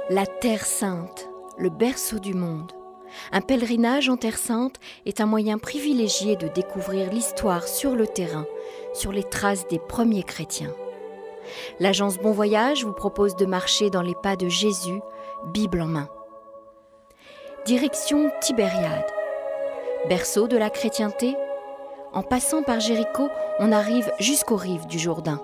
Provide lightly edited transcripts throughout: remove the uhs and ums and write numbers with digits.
La Terre Sainte, le berceau du monde. Un pèlerinage en Terre Sainte est un moyen privilégié de découvrir l'histoire sur le terrain, sur les traces des premiers chrétiens. L'agence Bon Voyage vous propose de marcher dans les pas de Jésus, Bible en main. Direction Tibériade. Berceau de la chrétienté, en passant par Jéricho, on arrive jusqu'aux rives du Jourdain.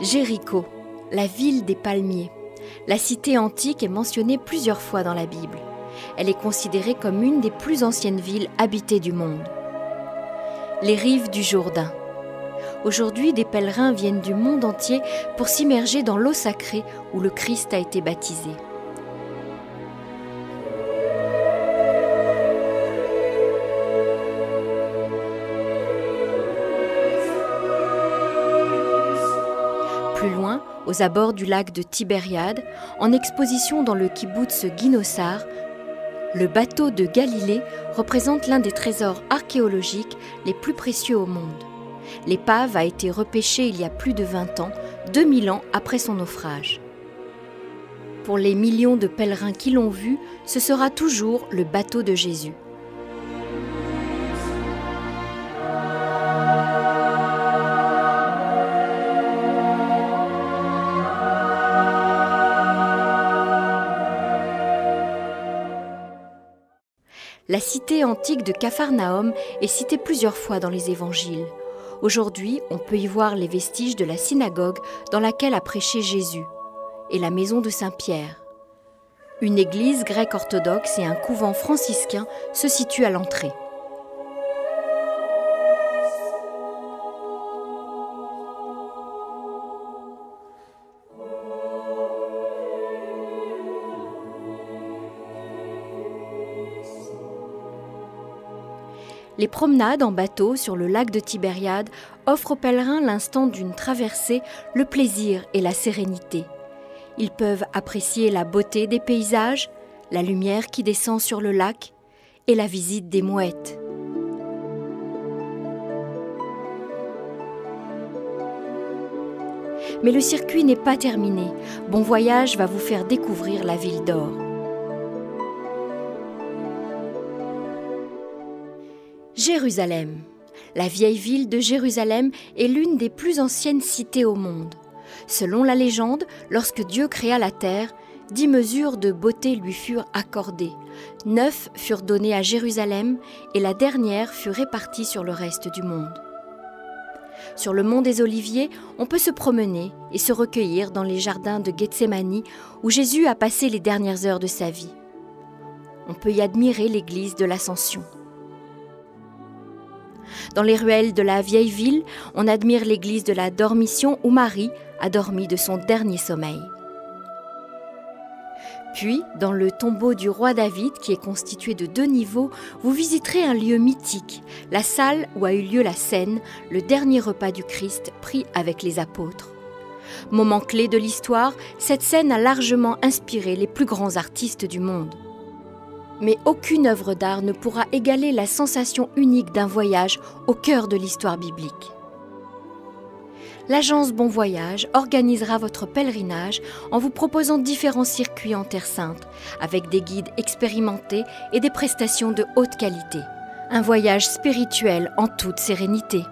Jéricho, la ville des palmiers. La cité antique est mentionnée plusieurs fois dans la Bible. Elle est considérée comme une des plus anciennes villes habitées du monde. Les rives du Jourdain. Aujourd'hui, des pèlerins viennent du monde entier pour s'immerger dans l'eau sacrée où le Christ a été baptisé. Plus loin, aux abords du lac de Tibériade, en exposition dans le kibboutz Guinnossar, le bateau de Galilée représente l'un des trésors archéologiques les plus précieux au monde. L'épave a été repêchée il y a plus de 20 ans, 2000 ans après son naufrage. Pour les millions de pèlerins qui l'ont vu, ce sera toujours le bateau de Jésus. La cité antique de Capharnaüm est citée plusieurs fois dans les évangiles. Aujourd'hui, on peut y voir les vestiges de la synagogue dans laquelle a prêché Jésus et la maison de Saint-Pierre. Une église grecque orthodoxe et un couvent franciscain se situent à l'entrée. Les promenades en bateau sur le lac de Tibériade offrent aux pèlerins l'instant d'une traversée, le plaisir et la sérénité. Ils peuvent apprécier la beauté des paysages, la lumière qui descend sur le lac et la visite des mouettes. Mais le circuit n'est pas terminé. Bon Voyage va vous faire découvrir la ville d'or. Jérusalem. La vieille ville de Jérusalem est l'une des plus anciennes cités au monde. Selon la légende, lorsque Dieu créa la terre, 10 mesures de beauté lui furent accordées. 9 furent données à Jérusalem et la dernière fut répartie sur le reste du monde. Sur le mont des Oliviers, on peut se promener et se recueillir dans les jardins de Gethsémani où Jésus a passé les dernières heures de sa vie. On peut y admirer l'église de l'Ascension. Dans les ruelles de la vieille ville, on admire l'église de la Dormition où Marie a dormi de son dernier sommeil. Puis, dans le tombeau du roi David, qui est constitué de 2 niveaux, vous visiterez un lieu mythique, la salle où a eu lieu la scène, le dernier repas du Christ pris avec les apôtres. Moment clé de l'histoire, cette scène a largement inspiré les plus grands artistes du monde. Mais aucune œuvre d'art ne pourra égaler la sensation unique d'un voyage au cœur de l'histoire biblique. L'agence Bon Voyage organisera votre pèlerinage en vous proposant différents circuits en Terre Sainte, avec des guides expérimentés et des prestations de haute qualité. Un voyage spirituel en toute sérénité.